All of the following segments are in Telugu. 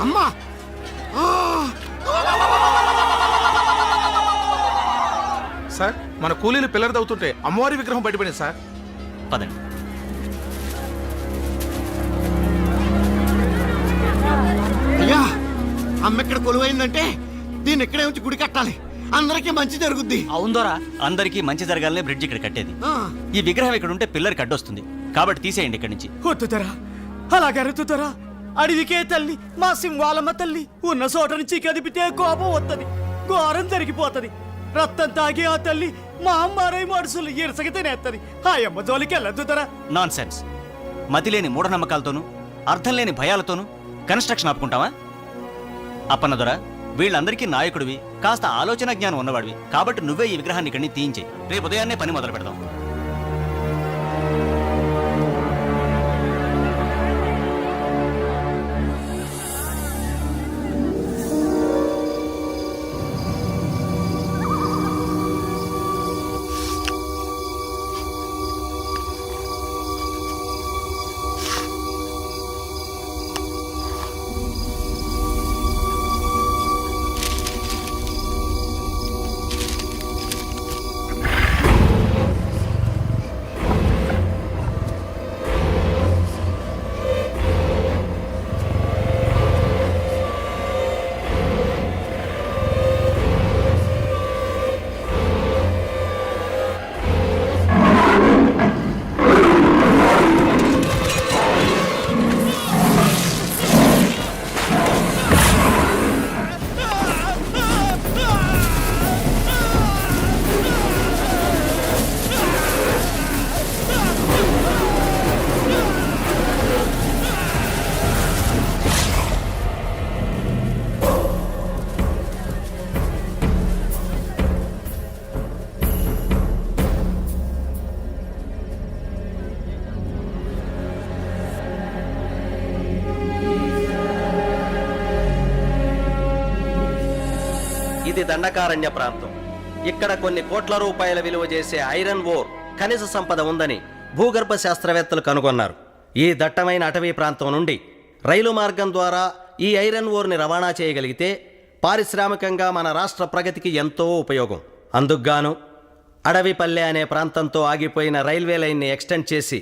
అమ్మా సార్ మన కూలీలు పిల్లలు తవ్వుతుంటే అమ్మవారి విగ్రహం బయటపడింది సార్. పదండి. అయ్యా అమ్మ ఇక్కడ కొలువైందంటే దీన్ని ఇక్కడే ఉంచి గుడి కట్టాలి, అందరికీ మంచి జరుగుద్ది. అవుందోరా, అందరికీ మంచి జరగాలనే బ్రిడ్జ్ ఇక్కడ కట్టేది. ఆ, ఈ విగ్రహం ఇక్కడ ఉంటే పిల్లరికి అడ్డొస్తుంది, కాబట్టి తీసేయండి ఇక్కడి నుంచి. వద్దుతరా, అలాగే అరుతుతరా. అడవికే తల్లి మా సింహాలమ్మ తల్లి ఉన్న చోట నుంచి కదిపితే కోపం వస్తుంది, ఘోరం జరిగిపోతుంది. రక్తం తాగి ఆ తల్లి మా అమ్మారై మనుషులు ఇరసకి తినేస్తుంది. ఆ అమ్మ జోలికి వెళ్ళొద్దుతరా. Non sense. మతిలేని మూఢనమ్మకాలతోనూ అర్థం లేని భయాలతోనూ కన్స్ట్రక్షన్ ఆపుకుంటావా? అప్పన్నదొర, వీళ్ళందరికీ నాయకుడివి, కాస్త ఆలోచన జ్ఞానం ఉన్నవాడివి, కాబట్టి నువ్వే ఈ విగ్రహాన్ని ఇక్కడి నుంచి తీయించే. రేపు ఉదయాన్నే పని మొదలు పెడదాం. ఇది దండకారణ్య ప్రాంతం. ఇక్కడ కొన్ని కోట్ల రూపాయల విలువ చేసే ఐరన్ ఓర్ ఖనిజ సంపద ఉందని భూగర్భ శాస్త్రవేత్తలు కనుగొన్నారు. ఈ దట్టమైన అటవీ ప్రాంతం నుండి రైలు మార్గం ద్వారా ఈ ఐరన్ ఓర్ని రవాణా చేయగలిగితే పారిశ్రామికంగా మన రాష్ట్ర ప్రగతికి ఎంతో ఉపయోగం. అందుకుగాను అడవిపల్లె అనే ప్రాంతంతో ఆగిపోయిన రైల్వే లైన్ని ఎక్స్టెండ్ చేసి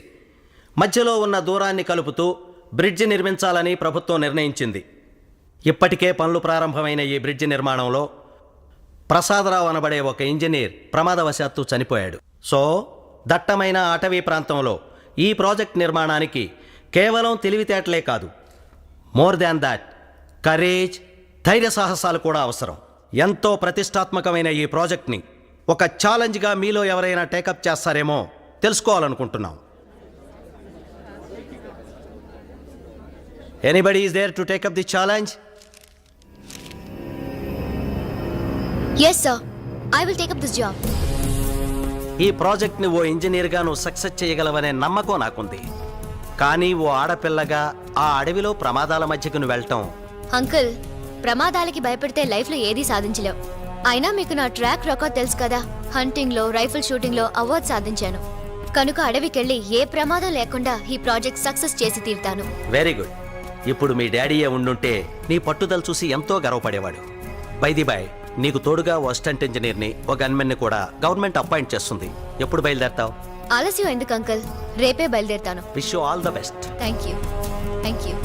మధ్యలో ఉన్న దూరాన్ని కలుపుతూ బ్రిడ్జి నిర్మించాలని ప్రభుత్వం నిర్ణయించింది. ఇప్పటికే పనులు ప్రారంభమైన ఈ బ్రిడ్జి నిర్మాణంలో ప్రసాదరావు అనబడే ఒక ఇంజనీర్ ప్రమాదవశాత్తు చనిపోయాడు. సో దట్టమైన అటవీ ప్రాంతంలో ఈ ప్రాజెక్ట్ నిర్మాణానికి కేవలం తెలివితేటలే కాదు, మోర్ దాన్ దాట్ కరేజ్, ధైర్య సాహసాలు కూడా అవసరం. ఎంతో ప్రతిష్టాత్మకమైన ఈ ప్రాజెక్ట్ని ఒక ఛాలెంజ్గా మీలో ఎవరైనా టేకప్ చేస్తారేమో తెలుసుకోవాలనుకుంటున్నాం. Anybody is there to take up the challenge? Yes, sir. I will take up this job. ఈ ప్రాజెక్ట్ని ఓ ఇంజనీర్గా నువ్వు సక్సెస్ చేయగలవనే నమ్మకం నాకుంది. కానీ ఓ ఆడపిల్లగా ఆ అడవిలో ప్రమాదాల మధ్యకు నువ్వు వెళ్ళటం... అంకుల్, ప్రమాదాలకి భయపడితే లైఫ్లో ఏదీ సాధించలేవు. అయినా మీకు నా ట్రాక్ రికార్డ్ తెలుసు కదా. హంటింగ్లో, రైఫిల్ షూటింగ్లో అవార్డు సాధించాను. కనుక అడవికెళ్ళి ఏ ప్రమాదం లేకుండా ఈ ప్రాజెక్ట్ సక్సెస్ చేసి తీరుతాను. Very good. ఇప్పుడు మీ డాడీయే ఉండుంటే నీ పట్టుదల చూసి ఎంతో గర్వపడేవాడు. బై ది బై, నీకు తోడుగా ఓ అసిస్టెంట్ ఇంజనీర్ని, ఒక గన్మెన్ని కూడా గవర్నమెంట్ అపాయింట్ చేస్తుంది. ఎప్పుడు బయలుదేరతావు? ఆలస్యం ఎందుకు అంకుల్, రేపే బయలుదేరుతాను. Wish you all the best. Thank you. Thank you.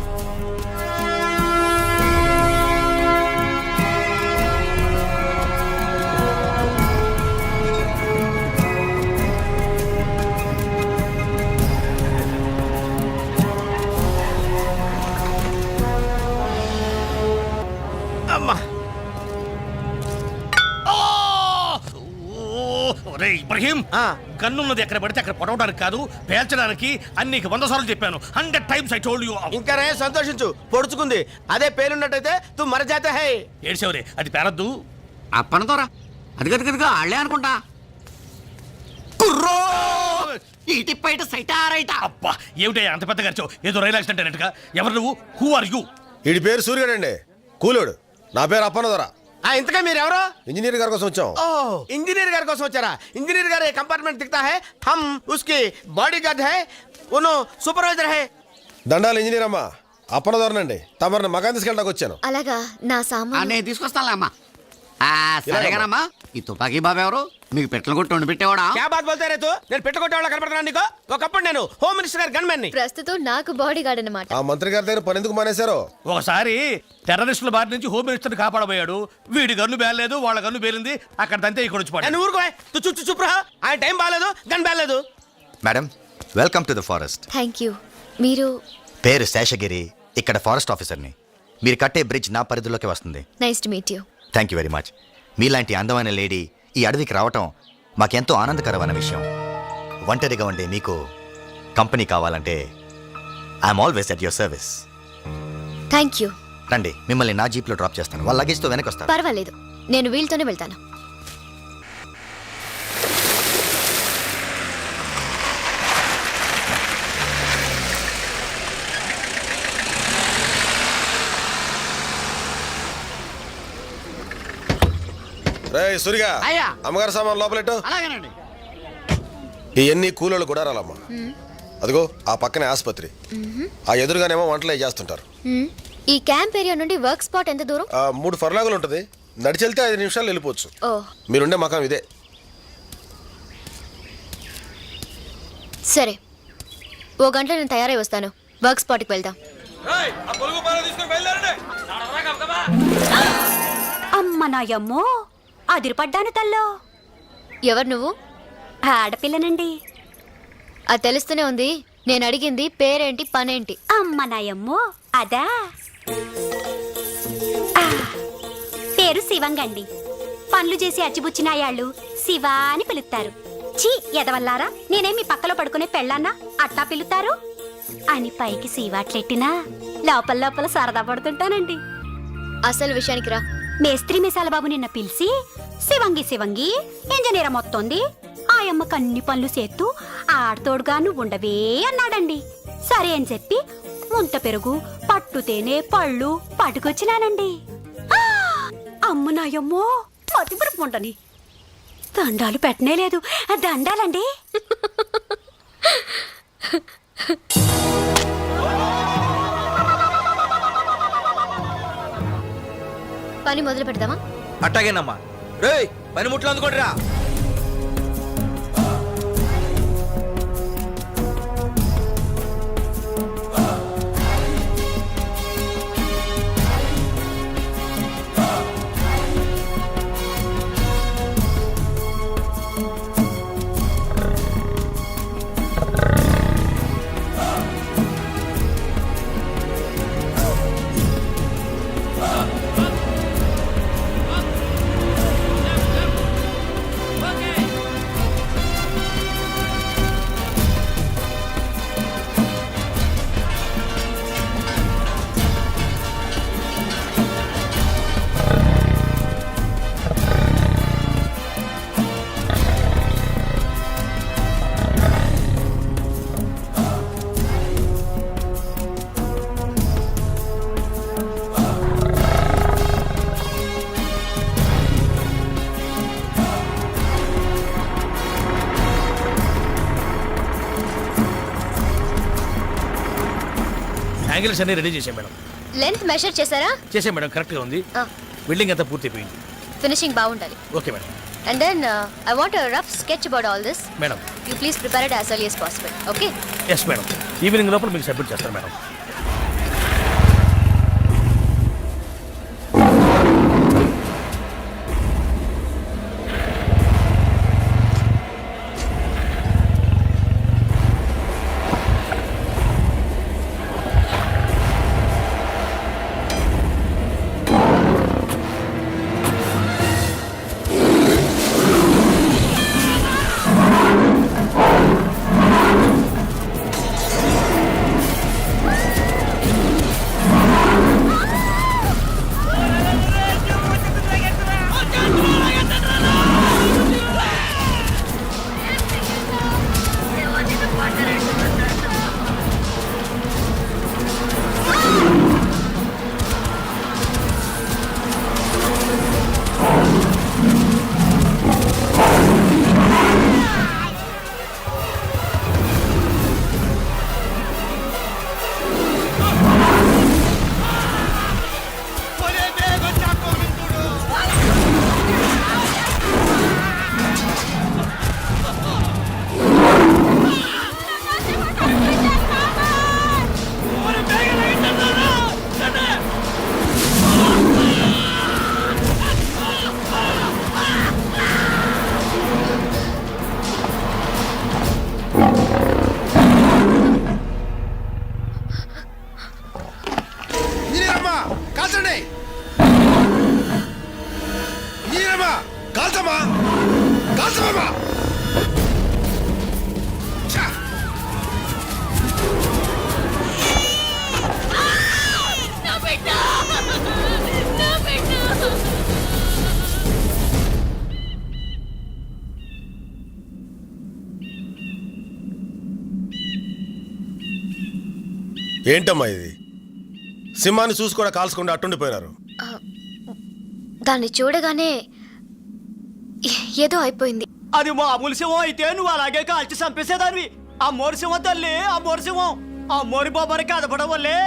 Ibrahim, గన్నున్నది ఎక్కడ పడితే అక్కడ పొడవడానికి కాదు, పేల్చడానికి. అన్ని 100 సార్లు చెప్పాను. 100 times I told you. ఇంకా రే సంతోషించు, పొడుచుకుంది. అదే పేలున్నట్టయితే తు మరజాతే హై. ఏడ్చేవరే, అది పేరద్దు. అప్పనతోరా అది గదిగా ఆళ్లే అనుకుంటా. కుర్రో ఇటు పైట సైటారైట. అబ్బా, ఏమిటయ్యా అంత పెద్ద ఖర్చు? ఏదో రైలు యాక్సిడెంట్ అయినట్టుగా. ఎవరు నువ్వు? Who are you? వీడి పేరు సూర్యుడండి, కూలోడు. నా పేరు అప్పనదొర. ఇంతగా మీరెవరో? ఇంజనీర్ గారి కోసం వచ్చాం. ఓ, ఇంజనీర్ గారి కోసం వచ్చారా? ఇంజనీర్ గారు కంపార్ట్మెంట్ దిखता है, हम उसके बॉडीगार्ड है, उनो सुपरवाइजर है. దండాలు ఇంజనీర్ అమ్మా. అప్పనదోరనండి తమరిని మకాన్ తీసుకెళ్ళడానికి వచ్చాను. అలాగా నా సామాన్ నేను తీసుకొస్తానులే అమ్మా. సరేగానమ్మా, ఈ తుపాకీ బాబు ఎవరు? మీకు పెట్టలు కొట్టి వండి పెట్టేవాడా? క్యా బాత్ బోల్తే రే తూ? నేను పెట్టుకోవడం కనపడుతున్నాను నీకు. ఒకప్పుడు నేను హోమ్ మినిస్టర్ గారి గన్మెన్ ని. ప్రస్తుతం నాకు బాడీ గార్డ్ అనమాట. ఆ మంత్రి గారి దగ్గర పని ఎందుకు మానేశారు? ఒకసారి టెర్రరిస్టుల బారి నుంచి హోమ్ మినిస్టర్ కాపాడబోయాడు. వీడి గన్ను బేలేదు, వాళ్ళ గన్ను బేలింది. అక్కడ తంతే ఇక్కడ వచ్చి పడ్డాడు. నేను ఊరుకో, తు చు చుప్రా. ఆయన టైం బాగాలేదు, గన్ బాగాలేదు. Madam, welcome to the forest. Thank you. మీరు? పేరు శేషగిరి, ఇక్కడ ఫారెస్ట్ ఆఫీసర్ని. మీరు కట్టే బ్రిడ్జ్ నా పరిధిలోకి వస్తుంది. Nice to meet you. Thank you very much. మీలాంటి అందమైన లేడీ ఈ అడవికి రావటం మాకెంతో ఆనందకరమైన విషయం. ఒంటరిగా ఉండే మీకు కంపెనీ కావాలంటే I'm always at your service. Thank you. రండి, మిమ్మల్ని నా జీప్లో డ్రాప్ చేస్తాను. వాళ్ళ లగేజ్తో వెనక్కి వస్తాను. పర్వాలేదు, నేను వీళ్ళతోనే వెళ్తాను. రే సురిగా, అయ్యా. అమ్మగారి సామాన్ లోపలెట్టు. అలాగేనండి. ఇవన్నీ కూలోళ్ళు గుడారాలమ్మా. అదిగో ఆ పక్కనే ఆసుపత్రి, ఆ ఎదురుగానేమో వంటలు అవి చేస్తుంటారు. ఈ క్యాంప్ ఏరియా నుండి వర్క్ స్పాట్ ఎంత దూరం? 3 ఫర్లాగులు ఉంటుంది. నడిచెళ్తే 5 నిమిషాలు వెళ్ళిపోవచ్చు. ఓ మీరుండే మకాం ఇదే. సరే, ఓ గంటలో నేను తయారై వస్తాను. వర్క్ స్పాట్కి వెళ్దాం. అమ్మ నాయమ్మో, అదిరిపడ్డాను తల్లో. ఎవరు నువ్వు? ఆడపిల్లనండి. అది తెలుస్తూనే ఉంది. నేను అడిగింది పేరేంటి, పనేంటి? అమ్మ నాయమ్మో, అదా ఆ, పేరు శివంగండి. పనులు చేసి అచ్చిబుచ్చినాయాళ్ళు శివ అని పిలుస్తారు. చీ ఎదవల్లారా, నేనే మీ పక్కలో పడుకునే పెళ్ళాన్నా అట్టా పిలుతారు అని పైకి శివాట్లెట్టినా లోపల లోపల సరదా పడుతుంటానండి. అసలు విషయానికి రా. మేస్త్రి మిసాల బాబు నిన్న పిలిచి శివంగి శివంగి ఇంజనీర్ మొత్తంది ఆయమ్మకు అన్ని పనులు చేస్తూ ఆడతోడుగా నువ్వు ఉండవే అన్నాడండి. సరే అని చెప్పి ముంత పెరుగు, పట్టు తేనె, పళ్ళు పట్టుకొచ్చినానండి. ఆ! అమ్మ నాయమ్మో, మతిపురుపు ఉండని దండాలు పెట్టనే లేదు. దండాలండి. పని మొదలు పెడదామా? అట్టాగేనమ్మా. రేయ్, పని ముట్లు అందుకోండి రా. యాంగిల్స్ అన్ని రెడీ చేసాం మేడం. లెంత్ మెషర్ చేశారా? చేసాం మేడం, కరెక్ట్గా ఉంది. బిల్డింగ్ అంతా పూర్తయిపోయింది. ఫినిషింగ్ బాగుండాలి. Okay madam. And then I want a rough sketch about all this. Madam. You please prepare it as early as possible. Okay? Yes madam, evening లోపల మీకు సబ్మిట్ చేస్తాను మేడం. కాల్చండి నీరమ్మా కాల్చమ్మా కాల్చమ్మా ఏంటమ్మా ఇది సింహాన్ని చూసి కూడా కాల్చకుండా అట్టుండిపోయినారు దాన్ని చూడగానే ఏదో అయిపోయింది. అది మామూలు సింహం అయితే నువ్వు అలాగే కాల్చి చంపేసేదానివి. ఆ మోరి సింహం తల్లి, ఆ మోరి సింహం, ఆ మోరి బాబాని కదపడం వల్లే